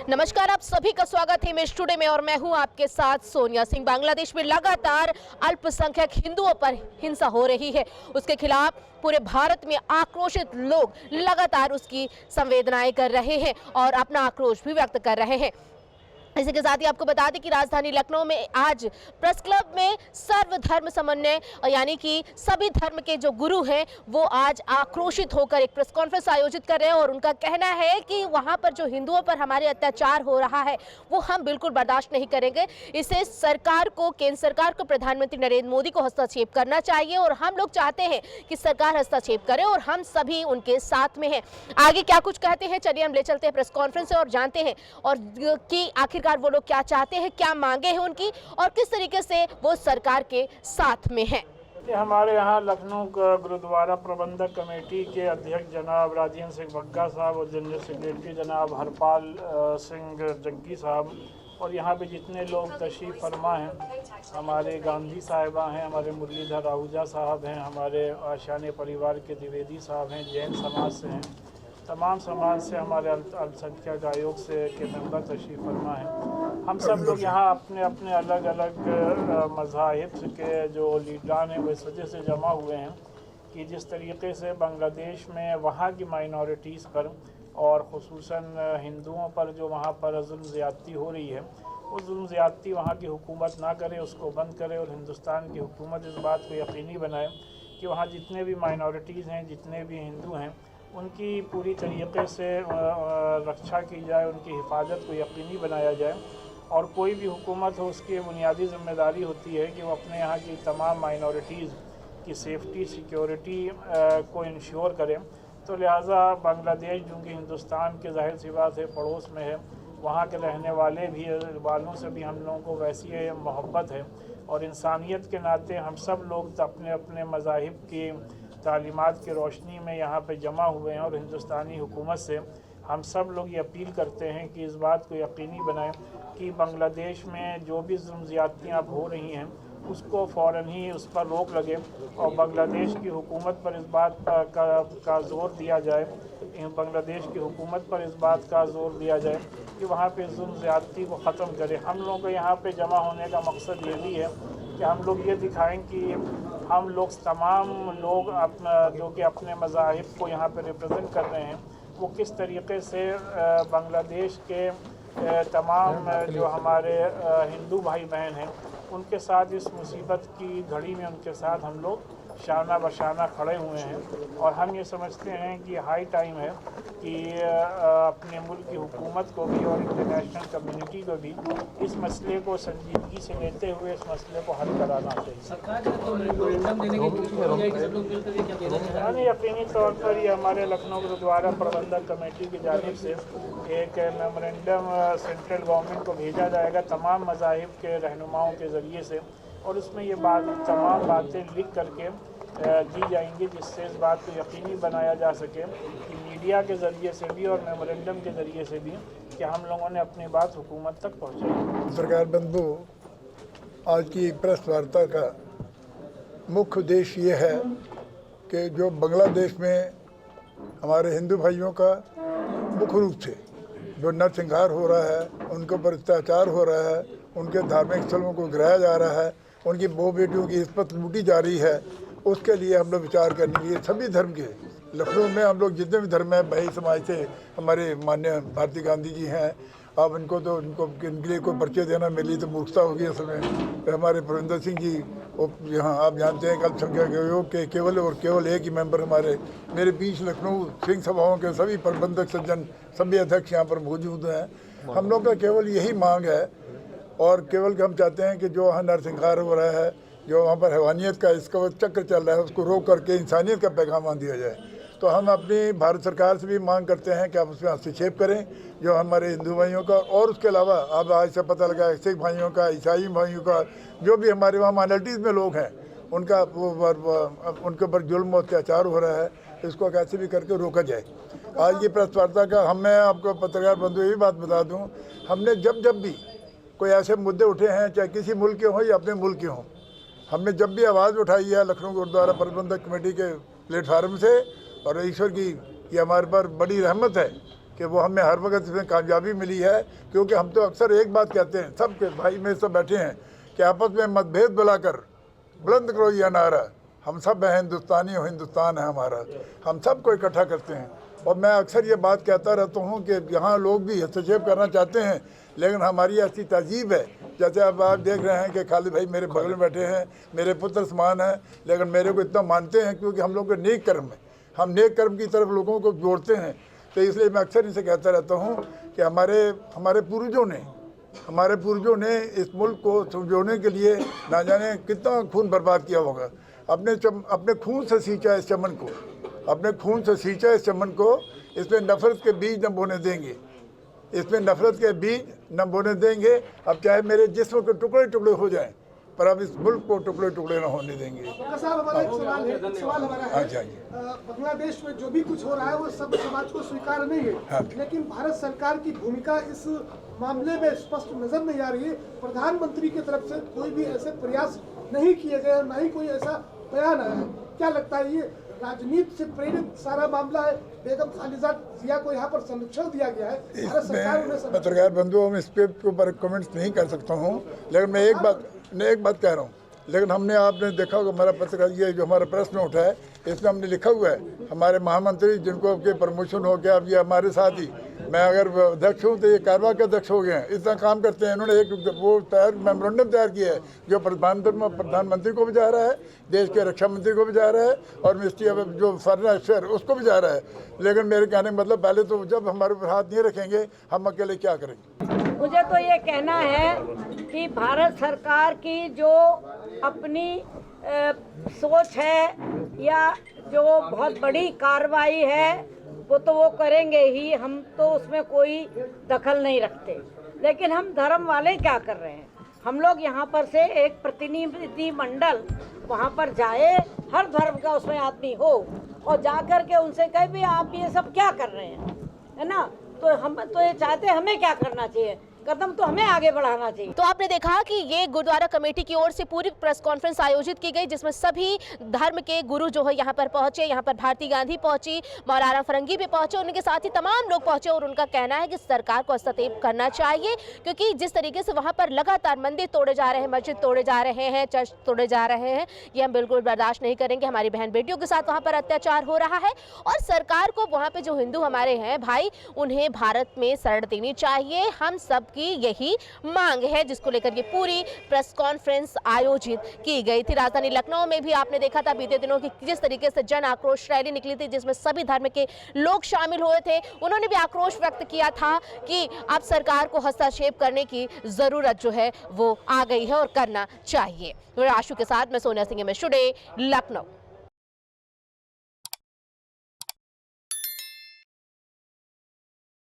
नमस्कार, आप सभी का स्वागत है इमेज टुडे में और मैं हूं आपके साथ सोनिया सिंह। बांग्लादेश में लगातार अल्पसंख्यक हिंदुओं पर हिंसा हो रही है। उसके खिलाफ पूरे भारत में आक्रोशित लोग लगातार उसकी संवेदनाएं कर रहे हैं और अपना आक्रोश भी व्यक्त कर रहे हैं। इसी के साथ ही आपको बता दें कि राजधानी लखनऊ में आज प्रेस क्लब में सर्वधर्म समन्वय यानी कि सभी धर्म के जो गुरु हैं वो आज आक्रोशित होकर एक प्रेस कॉन्फ्रेंस आयोजित कर रहे हैं और उनका कहना है कि वहां पर जो हिंदुओं पर हमारे अत्याचार हो रहा है वो हम बिल्कुल बर्दाश्त नहीं करेंगे। इसे सरकार को, केंद्र सरकार को, प्रधानमंत्री नरेंद्र मोदी को हस्तक्षेप करना चाहिए और हम लोग चाहते हैं कि सरकार हस्तक्षेप करे और हम सभी उनके साथ में हैं। आगे क्या कुछ कहते हैं, चलिए हम ले चलते हैं प्रेस कॉन्फ्रेंस से और जानते हैं और कि आखिर वो लोग क्या चाहते हैं, क्या मांगे हैं उनकी और किस तरीके से वो सरकार के साथ में हैं। हमारे यहाँ लखनऊ का गुरुद्वारा प्रबंधक कमेटी के अध्यक्ष जनाब राजेंद्र सिंह बग्गा साहब और जनरल सेक्रेटरी जनाब हरपाल सिंह जग्गी साहब और यहाँ पे जितने लोग तशरीफ़ फरमा हैं, हमारे गांधी साहिबा हैं, हमारे मुरलीधर आहूजा साहब हैं, हमारे आशान परिवार के द्विवेदी साहब हैं, जैन समाज से हैं, तमाम समाज से, हमारे अल्पसंख्यक आयोग से के मेंबर तशरीफ़ फरमा हैं। हम सब लोग यहाँ अपने अपने अलग अलग मज़ाहिब के जो लीडरान हैं वो इस वजह से जमा हुए हैं कि जिस तरीके से बांग्लादेश में वहाँ की माइनॉरिटीज़ पर और ख़ुसूसन हिंदुओं पर जो वहाँ पर जुल्म ज़्यादती हो रही है, वो जुल्म ज़्यादती वहाँ की हुकूमत ना करे, उसको बंद करे और हिंदुस्तान की हुकूमत इस बात को यकीनी बनाए कि वहाँ जितने भी माइनॉरिटीज़ हैं, जितने भी हिंदू हैं, उनकी पूरी तरीके से रक्षा की जाए, उनकी हिफाजत को यकीनी बनाया जाए। और कोई भी हुकूमत हो उसकी बुनियादी ज़िम्मेदारी होती है कि वो अपने यहाँ की तमाम माइनॉरिटीज़ की सेफ़्टी, सिक्योरिटी को इंश्योर करें। तो लिहाजा बांग्लादेश जो कि हिंदुस्तान के ज़ाहिर सी बात है पड़ोस में है, वहाँ के रहने वालों से भी हम लोगों को वैसी मोहब्बत है और इंसानियत के नाते हम सब लोग अपने अपने मज़ाहिब की तालीमात की रोशनी में यहाँ पे जमा हुए हैं और हिंदुस्तानी हुकूमत से हम सब लोग ये अपील करते हैं कि इस बात को यकीनी बनाएं कि बांग्लादेश में जो भी जुल्म ज़्यादतियाँ अब हो रही हैं उसको फ़ौरन ही उस पर रोक लगे और बांग्लादेश की हुकूमत पर इस बात का ज़ोर दिया जाए, बांग्लादेश की हुकूमत पर इस बात का ज़ोर दिया जाए कि वहाँ पे जुल्म ज़्यादती को ख़त्म करे। हम लोगों को यहाँ पे जमा होने का मकसद ये भी है कि हम लोग ये दिखाएं कि हम लोग तमाम लोग जो कि अपने मज़ाहिब को यहाँ पे रिप्रेजेंट कर रहे हैं, वो किस तरीके से बांग्लादेश के तमाम जो हमारे हिंदू भाई बहन हैं उनके साथ इस मुसीबत की घड़ी में उनके साथ हम लोग शाना बशाना खड़े हुए हैं। और हम ये समझते हैं कि हाई टाइम है कि अपने मुल्क की हुकूमत को भी और इंटरनेशनल कम्युनिटी को भी इस मसले को संजीदगी से लेते हुए इस मसले को हल कराना चाहिए। यानी यकीनी तौर पर ये हमारे लखनऊ गुरुद्वारा प्रबंधक कमेटी की जानिब से एक मेमोरेंडम सेंट्रल गवर्नमेंट को भेजा जाएगा तमाम मज़ाहिब के रहनुमाओं के ज़रिए से और उसमें ये तमाम बातें लिख करके दी जाएंगी जिससे इस बात को यकीनी बनाया जा सके कि मीडिया के ज़रिए से भी और मेमोरेंडम के ज़रिए से भी कि हम लोगों ने अपनी बात हुकूमत तक पहुँचाई। सरकार बंधु, आज की प्रेस वार्ता का मुख्य उद्देश्य ये है कि जो बांग्लादेश में हमारे हिंदू भाइयों का मुख्य रूप से जो नरसंहार हो रहा है, उनके ऊपर अत्याचार हो रहा है, उनके धार्मिक स्थलों को गिराया जा रहा है, उनकी बहु बेटियों की इज्जत लूटी जा रही है, उसके लिए हम लोग विचार करने के लिए सभी धर्म के लखनऊ में हम लोग जितने भी धर्म हैं, भाई समाज से हमारे माननीय भारती गांधी जी हैं, अब इनके लिए कोई परिचय देना मेरे लिए तो मूर्खता होगी असल में। हमारे प्रविंदर सिंह जी यहाँ आप जानते हैं अल्पसंख्यक आयोग के केवल एक ही मेंबर हमारे मेरे बीच लखनऊ सिंह सभाओं के सभी प्रबंधक सज्जन सभी अध्यक्ष यहाँ पर मौजूद हैं। हम लोग का केवल यही मांग है और केवल हम चाहते हैं कि जो वहाँ नरसंहार हो रहा है, जो वहाँ पर हैवानियत का इसका चक्र चल रहा है, उसको रोक करके इंसानियत का पैगाम दिया जाए। तो हम अपनी भारत सरकार से भी मांग करते हैं कि आप उसमें हस्तक्षेप करें जो हमारे हिंदू भाइयों का और उसके अलावा अब आज से पता लगा सिख भाइयों का, ईसाई भाइयों का, जो भी हमारे वहाँ माइनॉरिटीज़ में लोग हैं उनका उनके ऊपर जुल्म अत्याचार हो रहा है, इसको कैसे भी करके रोका जाए। आज की प्रेस वार्ता का मैं आपको पत्रकार बंधु ये भी बात बता दूँ, हमने जब भी कोई ऐसे मुद्दे उठे हैं चाहे किसी मुल्क के हों या अपने मुल्क के हों, हमने जब भी आवाज़ उठाई है लखनऊ गुरुद्वारा प्रबंधक कमेटी के प्लेटफार्म से और ईश्वर की ये हमारे पर बड़ी रहमत है कि वो हमें हर वक्त इसमें कामयाबी मिली है, क्योंकि हम तो अक्सर एक बात कहते हैं, सब के भाई में सब बैठे हैं, कि आपस में मतभेद बुलाकर बुलंद करो यह नारा, हम सब हैं हिंदुस्तानी और हिंदुस्तान है हमारा, हम सबको इकट्ठा करते हैं। और मैं अक्सर ये बात कहता रहता हूँ कि यहाँ लोग भी हस्तक्षेप करना चाहते हैं, लेकिन हमारी ऐसी तहजीब है, जैसे अब आप देख रहे हैं कि खालिद भाई मेरे बगल में बैठे हैं, मेरे पुत्र समान हैं, लेकिन मेरे को इतना मानते हैं क्योंकि हम लोग के नेक कर्म है, हम नेक कर्म की तरफ लोगों को जोड़ते हैं। तो इसलिए मैं अक्सर इसे कहता रहता हूँ कि हमारे पूर्वजों ने इस मुल्क को समझाने के लिए ना जाने कितना खून बर्बाद किया होगा। अपने खून से सींचा इस चमन को, अपने खून से सींचा इस चमन को, इसमें नफरत के बीज न बोने देंगे, इसमें नफरत के बीज न बोने देंगे। अब चाहे मेरे जिस्म के टुकड़े टुकड़े हो जाएं, पर अब इस मुल्क को टुकड़े टुकड़े न होने देंगे। साहब हमारा एक सवाल हमारा है, बांग्लादेश में जो भी कुछ हो रहा है वो सब समाज को स्वीकार नहीं है, लेकिन भारत सरकार की भूमिका इस मामले में स्पष्ट नजर नहीं आ रही है। प्रधानमंत्री की तरफ से कोई भी ऐसे प्रयास नहीं किए गए और न ही कोई ऐसा बयान आया है। क्या लगता है, ये राजनीति से प्रेरित सारा मामला है? बेगम खालिदा जिया को यहाँ पर संरक्षण दिया गया है, भारत सरकार उन्हें पत्रकार बंधुओं में इस पे ऊपर कमेंट्स नहीं कर सकता हूँ, लेकिन मैं एक बात कह रहा हूँ। लेकिन आपने देखा होगा हमारा पत्रकार ये जो हमारा प्रश्न उठा है, इसमें हमने लिखा हुआ है हमारे महामंत्री जिनको अब के प्रमोशन हो गया, अब ये हमारे साथ ही, मैं अगर अध्यक्ष हूँ तो ये कारवा के अध्यक्ष हो गए हैं, इतना काम करते हैं। इन्होंने एक वो मेमोरेंडम तैयार किया है जो प्रधानमंत्री को भी जा रहा है, देश के रक्षा मंत्री को भी जा रहा है, और मिनिस्ट्री ऑफ जो फॉरेन अफेयर उसको भी जा रहा है। लेकिन मेरे कहने का मतलब, पहले तो जब हमारे ऊपर हाथ नहीं रखेंगे हम अकेले क्या करेंगे। मुझे तो ये कहना है कि भारत सरकार की जो अपनी सोच है या जो बहुत बड़ी कार्रवाई है वो तो वो करेंगे ही, हम तो उसमें कोई दखल नहीं रखते। लेकिन हम धर्म वाले क्या कर रहे हैं, हम लोग यहाँ पर से एक प्रतिनिधि मंडल वहाँ पर जाए, हर धर्म का उसमें आदमी हो, और जा कर के उनसे कहे भी आप ये सब क्या कर रहे हैं, है ना। तो हम तो ये चाहते हैं, हमें क्या करना चाहिए, कदम तो हमें आगे बढ़ाना चाहिए। तो आपने देखा कि ये गुरुद्वारा कमेटी की ओर से पूरी प्रेस कॉन्फ्रेंस आयोजित की गई, जिसमें सभी धर्म के गुरु जो है यहाँ पर पहुंचे। यहाँ पर भारती गांधी पहुंची, मौलाना फरंगी भी पहुंचे, उनके साथ ही तमाम लोग पहुंचे, और उनका कहना है कि सरकार को हस्तक्षेप करना चाहिए, क्योंकि जिस तरीके से वहाँ पर लगातार मंदिर तोड़े जा रहे हैं, मस्जिद तोड़े जा रहे हैं, चर्च तोड़े जा रहे हैं, ये हम बिल्कुल बर्दाश्त नहीं करेंगे। हमारी बहन बेटियों के साथ वहाँ पर अत्याचार हो रहा है, और सरकार को वहाँ पे जो हिंदू हमारे हैं भाई, उन्हें भारत में शरण देनी चाहिए। हम सबकी यही मांग है, जिसको लेकर ये पूरी प्रेस कॉन्फ्रेंस आयोजित की गई थी। राजधानी लखनऊ में भी आपने देखा था बीते दिनों की जिस तरीके से जन आक्रोश रैली निकली थी, जिसमें सभी धर्म के लोग शामिल हुए थे। उन्होंने भी आक्रोश व्यक्त किया था कि अब सरकार को हस्तक्षेप करने की जरूरत जो है वो आ गई है और करना चाहिए। आशु के साथ मैं सोनिया सिंह, MS टुडे, लखनऊ।